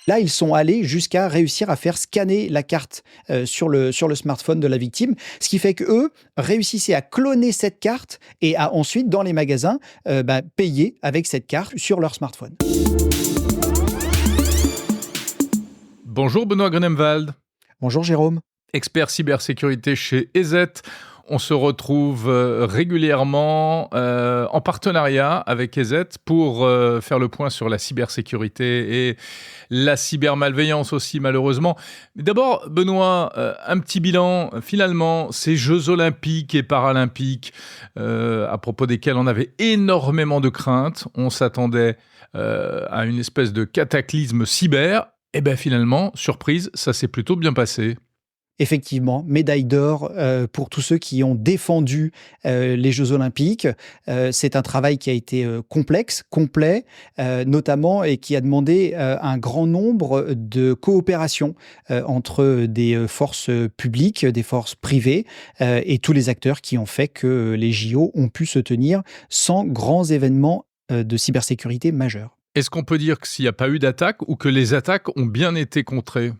Là, ils sont allés jusqu'à réussir à faire scanner la carte sur le smartphone de la victime, ce qui fait qu'eux réussissaient à cloner cette carte et à ensuite, dans les magasins, payer avec cette carte sur leur smartphone. Bonjour Benoît Grunemwald, Bonjour Jérôme. expert cybersécurité chez EZ. On se retrouve régulièrement en partenariat avec EZ pour faire le point sur la cybersécurité et la cybermalveillance aussi, malheureusement. Mais d'abord, Benoît, un petit bilan. Finalement, ces Jeux olympiques et paralympiques, à propos desquels on avait énormément de craintes, on s'attendait à une espèce de cataclysme cyber. Et bien finalement, surprise, ça s'est plutôt bien passé. Effectivement, médaille d'or pour tous ceux qui ont défendu les Jeux Olympiques. C'est un travail qui a été complexe, complet, notamment, et qui a demandé un grand nombre de coopérations entre des forces publiques, des forces privées et tous les acteurs qui ont fait que les JO ont pu se tenir sans grands événements de cybersécurité majeurs. Est-ce qu'on peut dire que s'il n'y a pas eu d'attaque ou que les attaques ont bien été contrées ?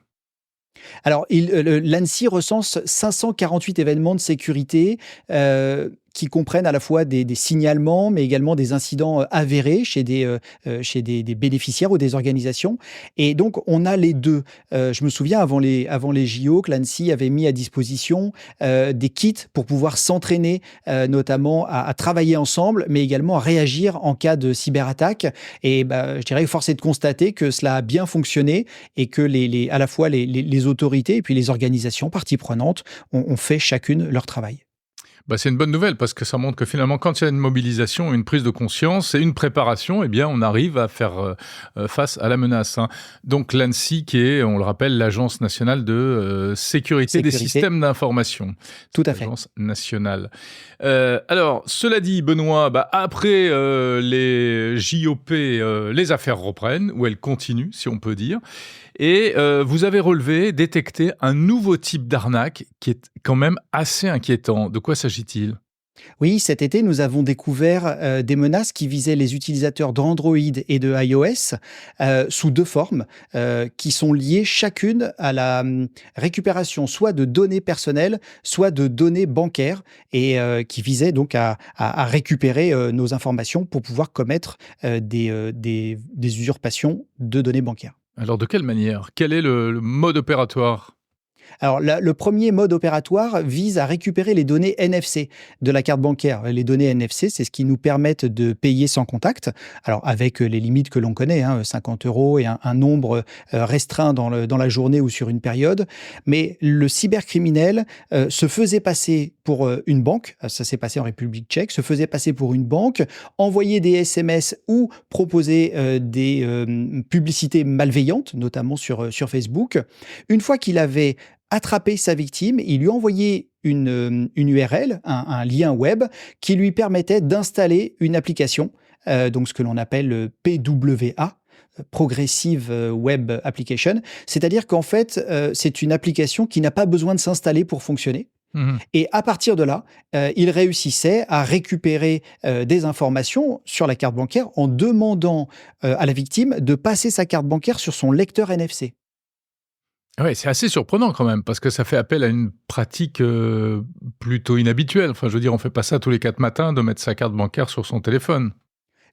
Alors, l'ANSSI recense 548 événements de sécurité qui comprennent à la fois des signalements, mais également des incidents avérés chez des bénéficiaires ou des organisations. Et donc, on a les deux. Je me souviens, avant les JO, que l'ANSSI avait mis à disposition des kits pour pouvoir s'entraîner, notamment à travailler ensemble, mais également à réagir en cas de cyberattaque. Et je dirais, force est de constater que cela a bien fonctionné et que à la fois les autorités et puis les organisations parties prenantes ont fait chacune leur travail. C'est une bonne nouvelle parce que ça montre que finalement, quand il y a une mobilisation, une prise de conscience et une préparation, eh bien, on arrive à faire face à la menace. Donc l'ANSSI, qui est, on le rappelle, l'Agence nationale de sécurité des systèmes d'information. Tout à fait. L'Agence nationale. Alors, cela dit, Benoît, après les JOP, les affaires reprennent, ou elles continuent, si on peut dire. Et vous avez détecté un nouveau type d'arnaque qui est quand même assez inquiétant. De quoi s'agit-il ? Oui, cet été, nous avons découvert des menaces qui visaient les utilisateurs d'Android et de iOS sous deux formes qui sont liées chacune à la récupération soit de données personnelles, soit de données bancaires et qui visaient donc à récupérer nos informations pour pouvoir commettre des usurpations de données bancaires. Alors, de quelle manière ? Quel est le mode opératoire ? Alors, le premier mode opératoire vise à récupérer les données NFC de la carte bancaire. Les données NFC, c'est ce qui nous permettent de payer sans contact. Alors, avec les limites que l'on connaît, 50 € et un nombre restreint dans la journée ou sur une période. Mais le cybercriminel se faisait passer pour une banque. Ça s'est passé en République tchèque. Se faisait passer pour une banque, envoyer des SMS ou proposer des publicités malveillantes, notamment sur Facebook. Une fois qu'il avait attraper sa victime, il lui envoyait une URL, un lien web, qui lui permettait d'installer une application, donc ce que l'on appelle PWA, Progressive Web Application, c'est-à-dire qu'en fait, c'est une application qui n'a pas besoin de s'installer pour fonctionner. Et à partir de là, il réussissait à récupérer des informations sur la carte bancaire en demandant à la victime de passer sa carte bancaire sur son lecteur NFC. Ouais, c'est assez surprenant quand même, parce que ça fait appel à une pratique plutôt inhabituelle. Enfin, je veux dire, on fait pas ça tous les 4 matins de mettre sa carte bancaire sur son téléphone.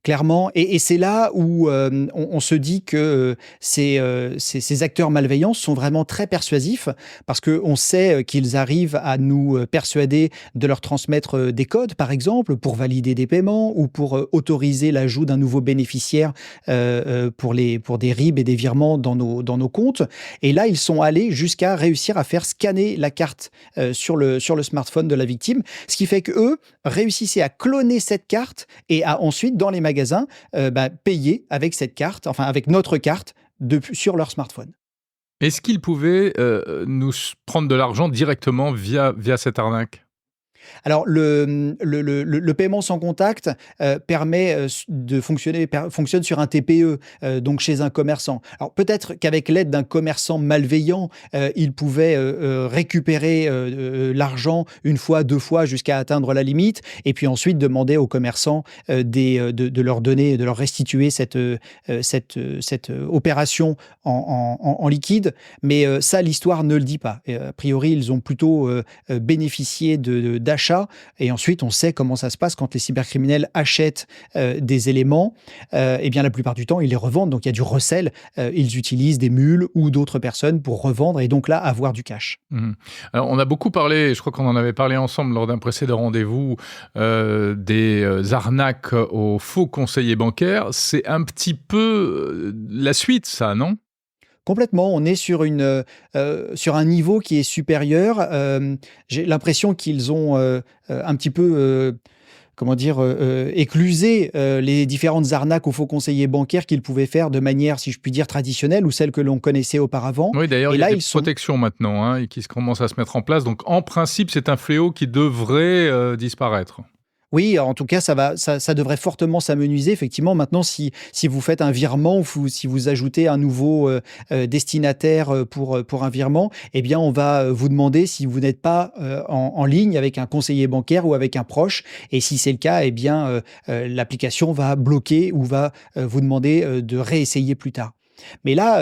Clairement, et c'est là où on se dit que ces acteurs malveillants sont vraiment très persuasifs parce qu'on sait qu'ils arrivent à nous persuader de leur transmettre des codes, par exemple, pour valider des paiements ou pour autoriser l'ajout d'un nouveau bénéficiaire pour des RIB et des virements dans nos comptes. Et là, ils sont allés jusqu'à réussir à faire scanner la carte sur le smartphone de la victime, ce qui fait qu'eux réussissaient à cloner cette carte et à ensuite, dans les magasins, payer avec cette carte, enfin avec notre carte, sur leur smartphone. Est-ce qu'ils pouvaient nous prendre de l'argent directement via cette arnaque ? Alors le paiement sans contact, permet, fonctionne sur un TPE, donc chez un commerçant. Alors peut-être qu'avec l'aide d'un commerçant malveillant, il pouvait, récupérer, l'argent une fois, 2 fois jusqu'à atteindre la limite et puis ensuite demander aux commerçants, de leur donner, de leur restituer cette opération en liquide. Mais, ça l'histoire ne le dit pas. A priori, ils ont plutôt, bénéficié d'achat et ensuite on sait comment ça se passe quand les cybercriminels achètent des éléments, et bien la plupart du temps ils les revendent, donc il y a du resell, ils utilisent des mules ou d'autres personnes pour revendre et donc là avoir du cash. Alors, on a beaucoup parlé, je crois qu'on en avait parlé ensemble lors d'un précédent rendez-vous, des arnaques aux faux conseillers bancaires. C'est un petit peu la suite, ça, non? Complètement, on est sur un niveau qui est supérieur. J'ai l'impression qu'ils ont, un petit peu, comment dire? Éclusé, les différentes arnaques aux faux conseillers bancaires qu'ils pouvaient faire de manière, si je puis dire, traditionnelle ou celle que l'on connaissait auparavant. Oui, d'ailleurs, Et il y a là, des ils sont protections maintenant, hein, et qui commencent à se mettre en place. Donc, en principe, c'est un fléau qui devrait disparaître. Oui, en tout cas, ça devrait fortement s'amenuiser. Effectivement, maintenant, si vous faites un virement ou si vous ajoutez un nouveau destinataire pour un virement, eh bien, on va vous demander si vous n'êtes pas en ligne avec un conseiller bancaire ou avec un proche. Et si c'est le cas, eh bien, l'application va bloquer ou va vous demander de réessayer plus tard. Mais là,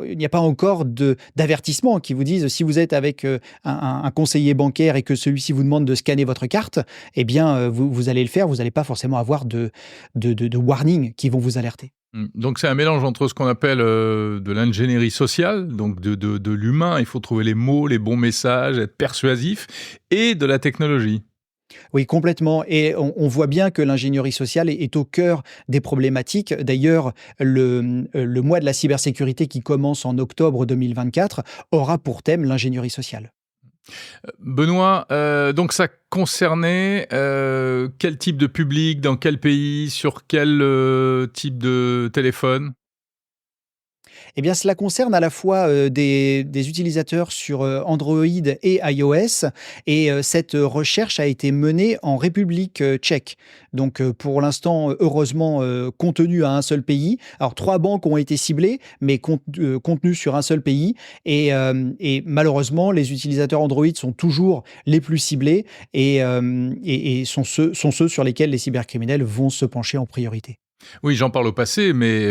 il n'y a pas encore d'avertissement qui vous disent si vous êtes avec un conseiller bancaire et que celui-ci vous demande de scanner votre carte, eh bien, vous allez le faire. Vous n'allez pas forcément avoir de warning qui vont vous alerter. Donc, c'est un mélange entre ce qu'on appelle de l'ingénierie sociale, donc de l'humain. Il faut trouver les mots, les bons messages, être persuasif, et de la technologie. Oui, complètement. Et on voit bien que l'ingénierie sociale est au cœur des problématiques. D'ailleurs, le mois de la cybersécurité qui commence en octobre 2024 aura pour thème l'ingénierie sociale. Benoît, donc ça concernait quel type de public, dans quel pays, sur quel type de téléphone? Eh bien, cela concerne à la fois des utilisateurs sur Android et iOS. Et cette recherche a été menée en République tchèque. Donc, pour l'instant, heureusement, contenue à un seul pays. Alors, 3 banques ont été ciblées, mais contenues sur un seul pays. Et malheureusement, les utilisateurs Android sont toujours les plus ciblés et sont ceux sur lesquels les cybercriminels vont se pencher en priorité. Oui, j'en parle au passé, mais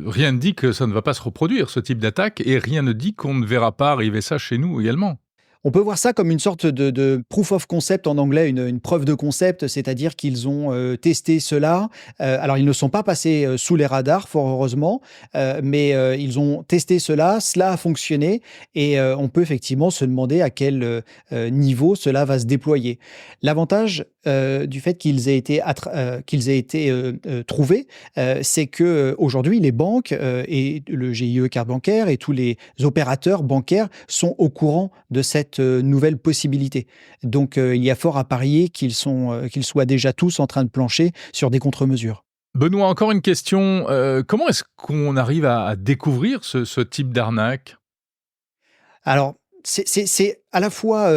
rien ne dit que ça ne va pas se reproduire, ce type d'attaque, et rien ne dit qu'on ne verra pas arriver ça chez nous également. On peut voir ça comme une sorte de proof of concept en anglais, une preuve de concept, c'est-à-dire qu'ils ont testé cela. Alors, ils ne sont pas passés sous les radars, fort heureusement, mais ils ont testé cela a fonctionné et on peut effectivement se demander à quel niveau cela va se déployer. L'avantage du fait qu'ils aient été trouvés, c'est que aujourd'hui les banques et le GIE carte bancaire et tous les opérateurs bancaires sont au courant de cette nouvelle possibilité. Donc, il y a fort à parier qu'ils soient déjà tous en train de plancher sur des contre-mesures. Benoît, encore une question. Comment est-ce qu'on arrive à découvrir ce type d'arnaque? Alors, c'est à la fois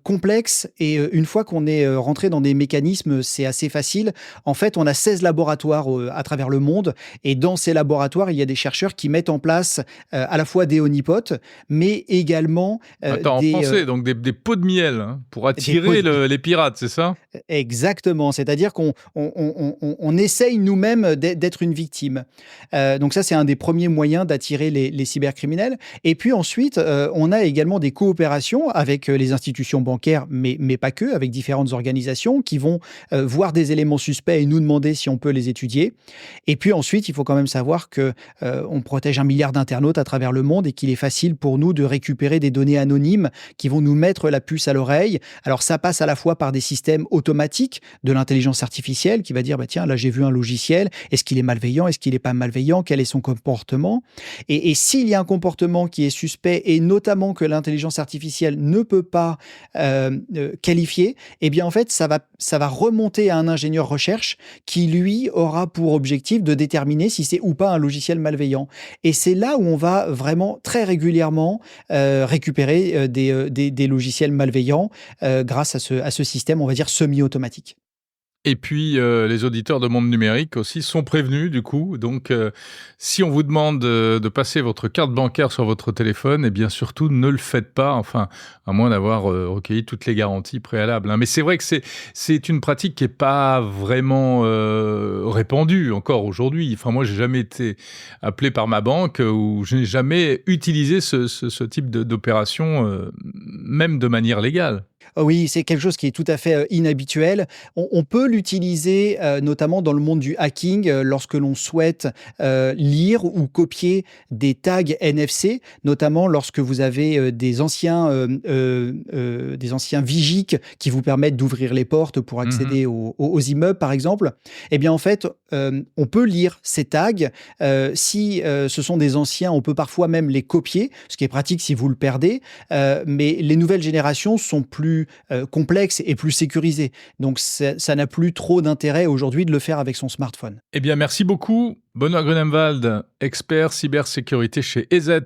complexe et une fois qu'on est rentré dans des mécanismes, c'est assez facile. En fait, on a 16 laboratoires à travers le monde et dans ces laboratoires, il y a des chercheurs qui mettent en place à la fois des honeypots, mais également Attends, en français, donc des pots de miel, hein, pour attirer les pirates, c'est ça? Exactement, c'est-à-dire qu'on essaye nous-mêmes d'être une victime. Donc ça, c'est un des premiers moyens d'attirer les cybercriminels. Et puis ensuite, on a également des coopérations avec les institutions bancaires, mais pas que, avec différentes organisations qui vont voir des éléments suspects et nous demander si on peut les étudier. Et puis ensuite, il faut quand même savoir que on protège 1 milliard d'internautes à travers le monde et qu'il est facile pour nous de récupérer des données anonymes qui vont nous mettre la puce à l'oreille. Alors ça passe à la fois par des systèmes automatiques de l'intelligence artificielle qui va dire, bah, tiens, là j'ai vu un logiciel, est-ce qu'il est malveillant, est-ce qu'il n'est pas malveillant, quel est son comportement? Et s'il y a un comportement qui est suspect et notamment que l'intelligence artificielle logiciel ne peut pas qualifier, eh bien en fait ça va remonter à un ingénieur recherche qui lui aura pour objectif de déterminer si c'est ou pas un logiciel malveillant. Et c'est là où on va vraiment très régulièrement récupérer des logiciels malveillants grâce à ce système, on va dire, semi-automatique. Et puis, les auditeurs de Monde Numérique aussi sont prévenus du coup. Donc, si on vous demande de passer votre carte bancaire sur votre téléphone, eh bien surtout ne le faites pas, enfin, à moins d'avoir recueilli toutes les garanties préalables, hein. Mais c'est vrai que c'est une pratique qui est pas vraiment répandue encore aujourd'hui. Enfin, moi, j'ai jamais été appelé par ma banque ou je n'ai jamais utilisé ce type d'opération, même de manière légale. Oui, c'est quelque chose qui est tout à fait, inhabituel. On peut l'utiliser, notamment dans le monde du hacking, lorsque l'on souhaite, lire ou copier des tags NFC, notamment lorsque vous avez, des anciens vigiques qui vous permettent d'ouvrir les portes pour Mmh. accéder aux immeubles, par exemple. Eh bien, en fait, on peut lire ces tags. Si, ce sont des anciens, on peut parfois même les copier, ce qui est pratique si vous le perdez. Mais les nouvelles générations sont plus complexes et plus sécurisées. Donc ça n'a plus trop d'intérêt aujourd'hui de le faire avec son smartphone. Eh bien, merci beaucoup, Benoît Grunemwald, expert cybersécurité chez EZ.